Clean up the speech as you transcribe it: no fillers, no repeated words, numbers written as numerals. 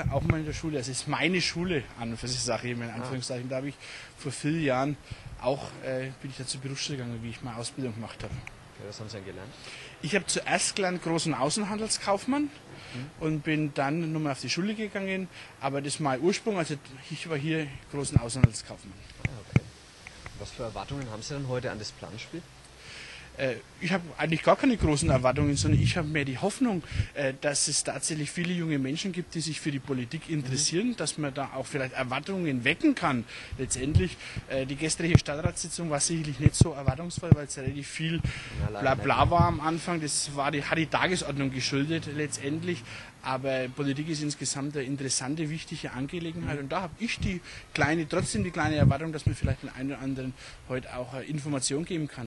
früher auch mal in der Schule, also es ist meine Schule an und für sich, sage ich immer in Anführungszeichen, da habe ich vor 4 Jahren auch, bin ich da zur Berufsschule gegangen, wie ich meine Ausbildung gemacht habe. Okay, was haben Sie denn gelernt? Ich habe zuerst gelernt Groß- und Außenhandelskaufmann und bin dann nochmal auf die Schule gegangen, aber das ist mein Ursprung, also ich war hier Groß- und Außenhandelskaufmann. Ah, okay. Was für Erwartungen haben Sie denn heute an das Planspiel? Ich habe eigentlich gar keine großen Erwartungen, sondern ich habe mehr die Hoffnung, dass es tatsächlich viele junge Menschen gibt, die sich für die Politik interessieren, dass man da auch vielleicht Erwartungen wecken kann. Letztendlich, die gestrige Stadtratssitzung war sicherlich nicht so erwartungsvoll, weil es relativ viel Blabla war am Anfang. Das hat die Tagesordnung geschuldet letztendlich. Aber Politik ist insgesamt eine interessante, wichtige Angelegenheit. Und da habe ich trotzdem die kleine Erwartung, dass man vielleicht den einen oder anderen heute auch Information geben kann.